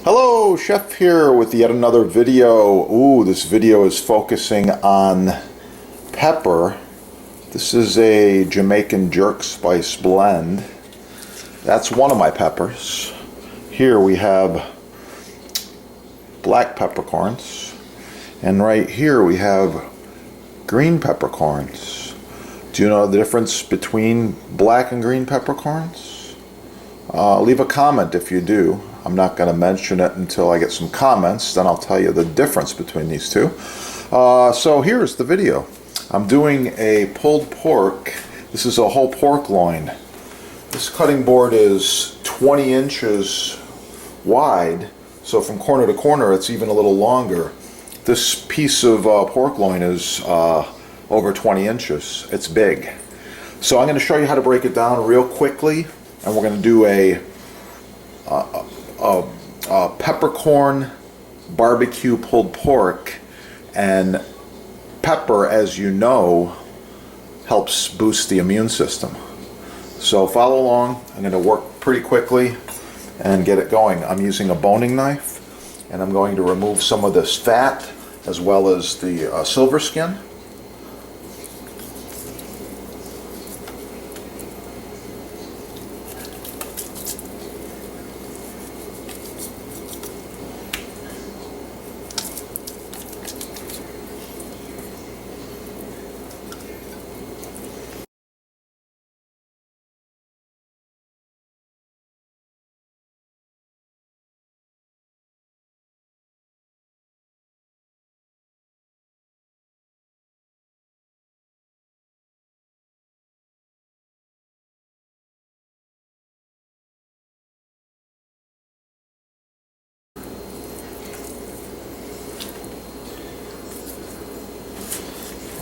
Hello, Chef here with yet another video. Ooh, this video is focusing on pepper. This is a Jamaican jerk spice blend. That's one of my peppers. Here we have black peppercorns. And right here we have green peppercorns. Do you know the difference between black and green peppercorns? Leave a comment if you do. I'm not going to mention it until I get some comments, then I'll tell you the difference between these two. So here's the video. I'm doing a pulled pork. This is a whole pork loin. This cutting board is 20 inches wide, so from corner to corner it's even a little longer. This piece of pork loin is over 20 inches. It's big. So I'm going to show you how to break it down real quickly, and we're going to do a peppercorn barbecue pulled pork. And pepper, as you know, helps boost the immune system. So follow along. I'm going to work pretty quickly and get it going. I'm using a boning knife, and I'm going to remove some of this fat as well as the silver skin.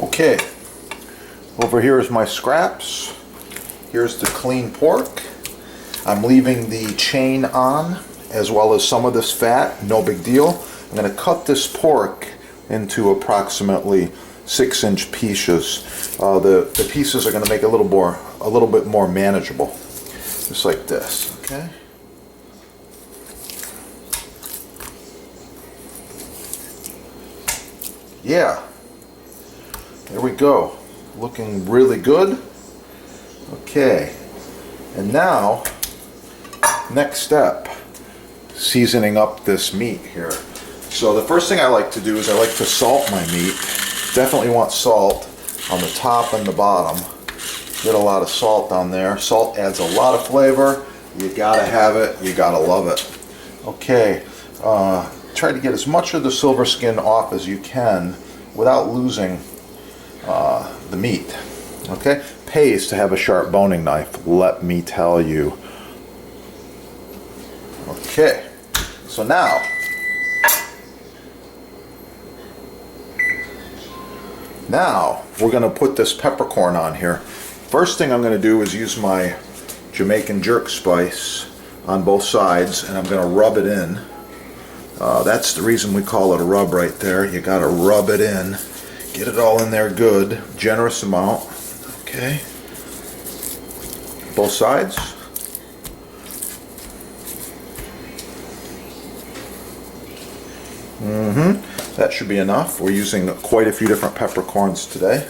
Okay, over here is my scraps. Here's the clean pork. I'm leaving the chain on as well as some of this fat, no big deal. I'm going to cut this pork into approximately 6-inch pieces. The pieces are going to make it a little bit more manageable, just like this. Okay. Yeah. There we go. Looking really good. Okay. And now, next step, seasoning up this meat here. So the first thing I like to do is I like to salt my meat. Definitely want salt on the top and the bottom. Get a lot of salt on there. Salt adds a lot of flavor. You gotta have it. You gotta love it. Okay. Try to get as much of the silver skin off as you can without losing the meat. Okay, pays to have a sharp boning knife, let me tell you. Okay, so now we're going to put this peppercorn on here. First thing I'm going to do is use my Jamaican jerk spice on both sides, and I'm going to rub it in. That's the reason we call it a rub right there. You got to rub it in. Get it all in there good, generous amount. Okay. Both sides. That should be enough. We're using quite a few different peppercorns today.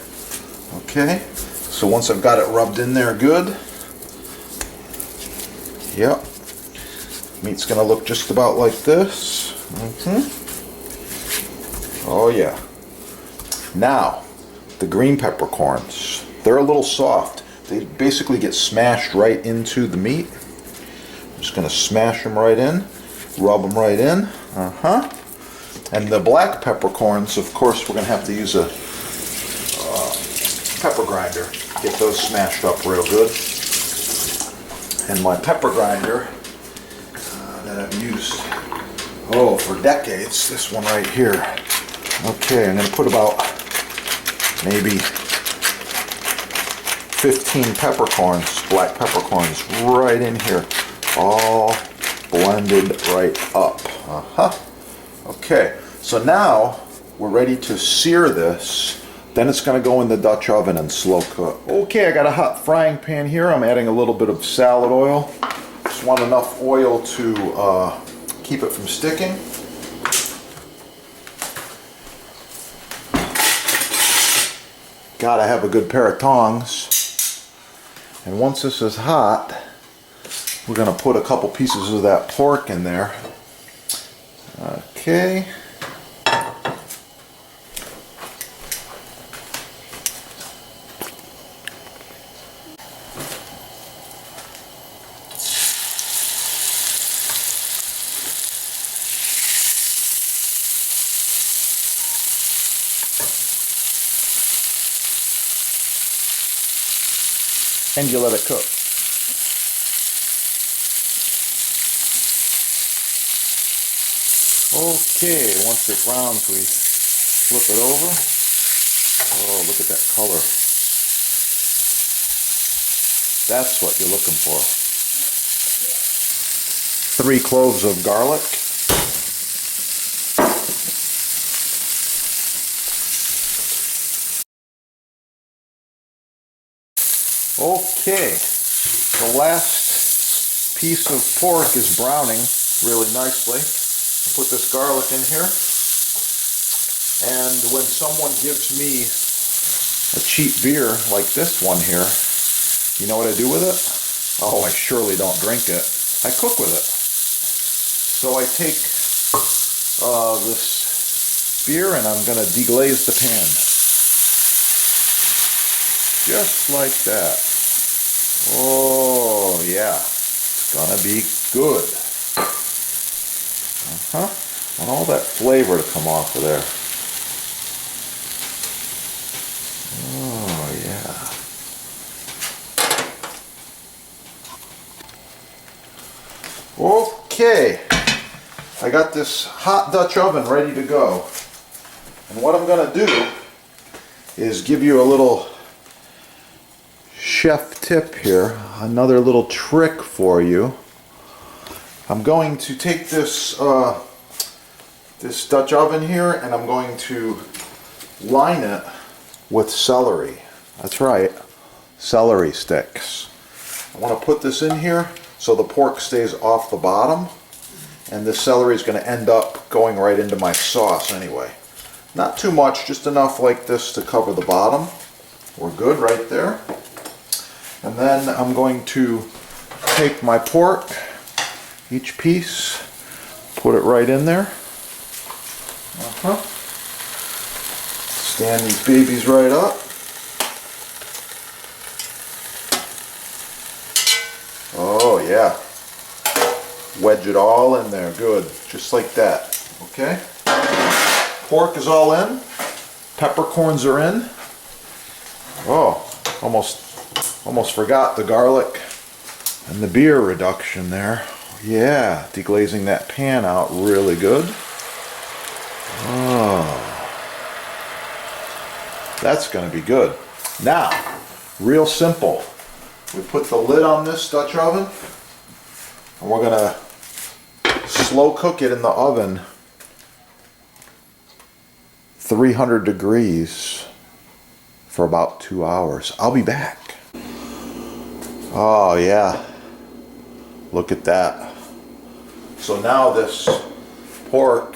Okay. So once I've got it rubbed in there good, yep. Meat's gonna look just about like this. Oh yeah. Now, the green peppercorns. They're a little soft. They basically get smashed right into the meat. I'm just going to smash them right in, rub them right in. And the black peppercorns, of course, we're going to have to use a pepper grinder. Get those smashed up real good. And my pepper grinder that I've used, for decades, this one right here. Okay, I'm going to put about maybe 15 peppercorns, black peppercorns, right in here, all blended right up. Okay, so now we're ready to sear this. Then it's going to go in the Dutch oven and slow cook. Okay, I got a hot frying pan here. I'm adding a little bit of salad oil. Just want enough oil to keep it from sticking. Gotta have a good pair of tongs. And once this is hot, we're gonna put a couple pieces of that pork in there. Okay. And you let it cook. Okay, once it browns, we flip it over. Oh, look at that color. That's what you're looking for. 3 cloves of garlic. Okay, the last piece of pork is browning really nicely. I'll put this garlic in here. And when someone gives me a cheap beer like this one here, you know what I do with it? Oh, I surely don't drink it. I cook with it. So I take this beer and I'm going to deglaze the pan. Just like that. Oh yeah, it's gonna be good. I want all that flavor to come off of there. Oh yeah. Okay, I got this hot Dutch oven ready to go. And what I'm gonna do is give you a little chef tip here, another little trick for you. I'm going to take this this Dutch oven here and I'm going to line it with celery. That's right, celery sticks. I want to put this in here so the pork stays off the bottom, and this celery is going to end up going right into my sauce anyway. Not too much, just enough like this to cover the bottom. We're good right there. And then I'm going to take my pork, each piece, put it right in there. Stand these babies right up. Oh yeah. Wedge it all in there, good, just like that. Okay. Pork is all in. Peppercorns are in. Oh, almost forgot the garlic and the beer reduction there. Yeah, deglazing that pan out really good. Oh, that's going to be good. Now, real simple. We put the lid on this Dutch oven and we're going to slow cook it in the oven 300 degrees for about 2 hours. I'll be back. Oh yeah, look at that. So now this pork,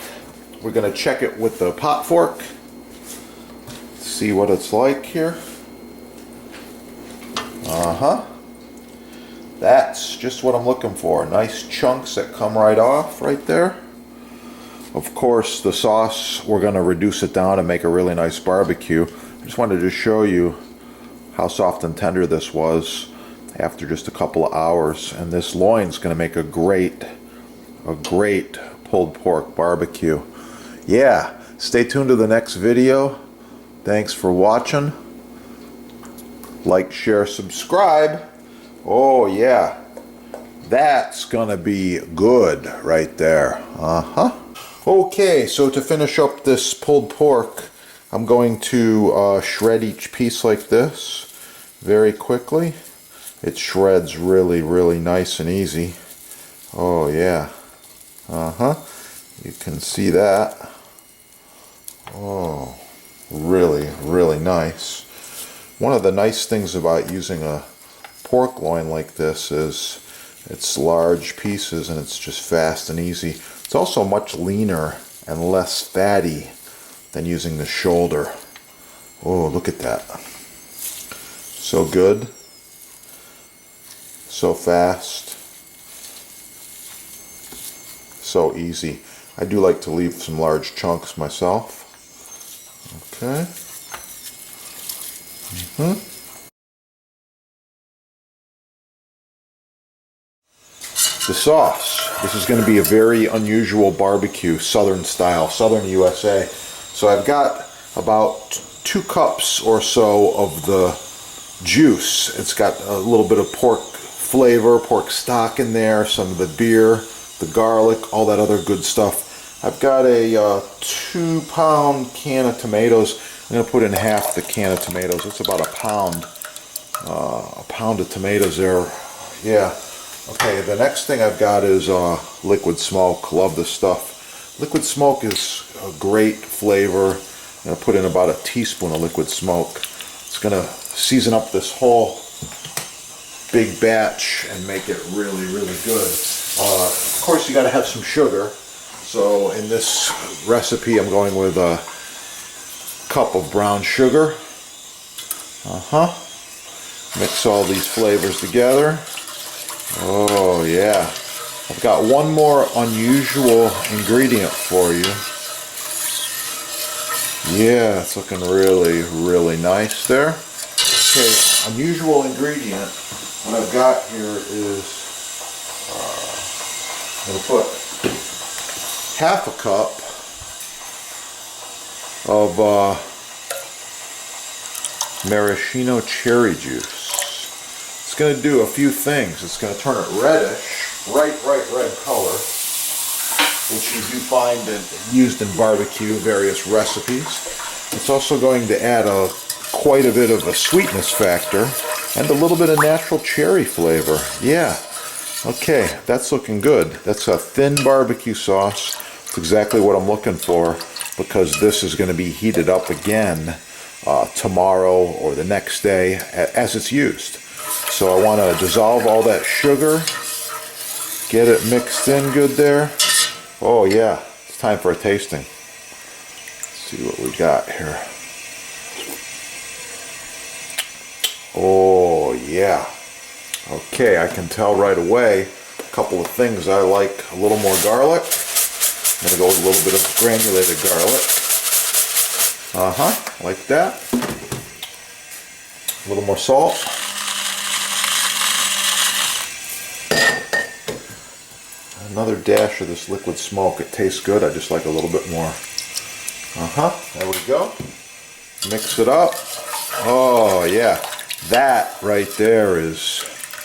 we're going to check it with the pot fork, see what it's like here. That's just what I'm looking for. Nice chunks that come right off right there. Of course, the sauce, we're going to reduce it down and make a really nice barbecue. I just wanted to show you how soft and tender this was after just a couple of hours. And this loin's going to make a great pulled pork barbecue. Yeah, stay tuned to the next video. Thanks for watching. Like, share, subscribe. Oh yeah, that's gonna be good right there. Okay, so to finish up this pulled pork, I'm going to shred each piece like this very quickly. It shreds really nice and easy. Oh yeah. You can see that. Oh, really nice. One of the nice things about using a pork loin like this is it's large pieces and it's just fast and easy. It's also much leaner and less fatty than using the shoulder. Oh, look at that. So good. So fast. So easy. I do like to leave some large chunks myself. Okay. The sauce. This is going to be a very unusual barbecue, southern style, southern USA. So I've got about 2 cups or so of the juice. It's got a little bit of pork flavor, pork stock in there, some of the beer, the garlic, all that other good stuff. I've got a 2-pound can of tomatoes. I'm going to put in half the can of tomatoes. It's about a pound of tomatoes there. Yeah. Okay, the next thing I've got is liquid smoke. Love this stuff. Liquid smoke is a great flavor. I'm going to put in about a teaspoon of liquid smoke. It's going to season up this whole big batch and make it really, really good. Of course, you got to have some sugar. So in this recipe, I'm going with a cup of brown sugar. Mix all these flavors together. Oh yeah. I've got one more unusual ingredient for you. Yeah, it's looking really, really nice there. Okay, unusual ingredient. What I've got here is I'm going to put half a cup of maraschino cherry juice. It's going to do a few things. It's going to turn it reddish, bright red color, which you do find used in barbecue, various recipes. It's also going to add quite a bit of a sweetness factor and a little bit of natural cherry flavor. Yeah. Okay, that's looking good. That's a thin barbecue sauce. It's exactly what I'm looking for, because this is going to be heated up again tomorrow or the next day as it's used. So I want to dissolve all that sugar, get it mixed in good there. Oh yeah, it's time for a tasting. Let's see what we got here. Oh yeah. Okay, I can tell right away a couple of things. I like a little more garlic. I'm going to go with a little bit of granulated garlic. Like that. A little more salt. Another dash of this liquid smoke. It tastes good. I just like a little bit more. There we go. Mix it up. Oh yeah. That right there is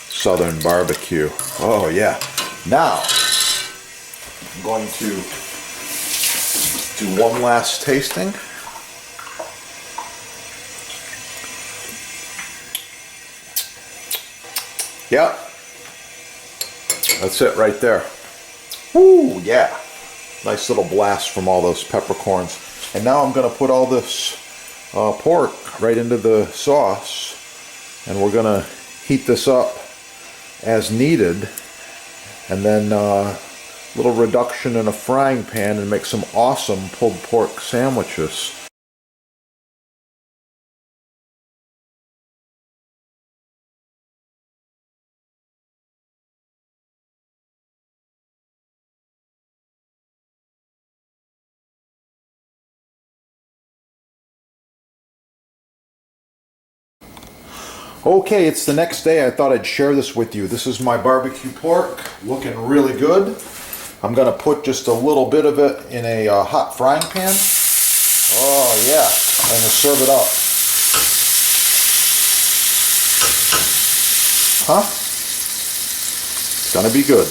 southern barbecue. Oh yeah. Now I'm going to do one last tasting. Yep. That's it right there. Woo, yeah. Nice little blast from all those peppercorns. And now I'm going to put all this pork right into the sauce. And we're going to heat this up as needed. And then a little reduction in a frying pan and make some awesome pulled pork sandwiches. Okay, it's the next day. I thought I'd share this with you. This is my barbecue pork, looking really good. I'm going to put just a little bit of it in a hot frying pan. Oh yeah, I'm going to serve it up. It's going to be good.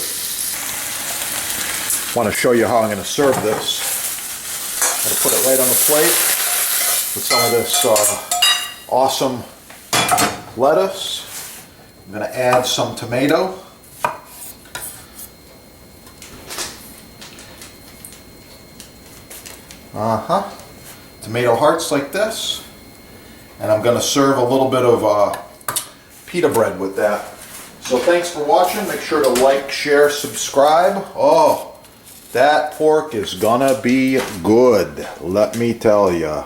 I want to show you how I'm going to serve this. I'm going to put it right on the plate with some of this awesome lettuce. I'm going to add some tomato. Tomato hearts like this. And I'm going to serve a little bit of pita bread with that. So thanks for watching. Make sure to like, share, subscribe. Oh, That pork is gonna be good, let me tell ya.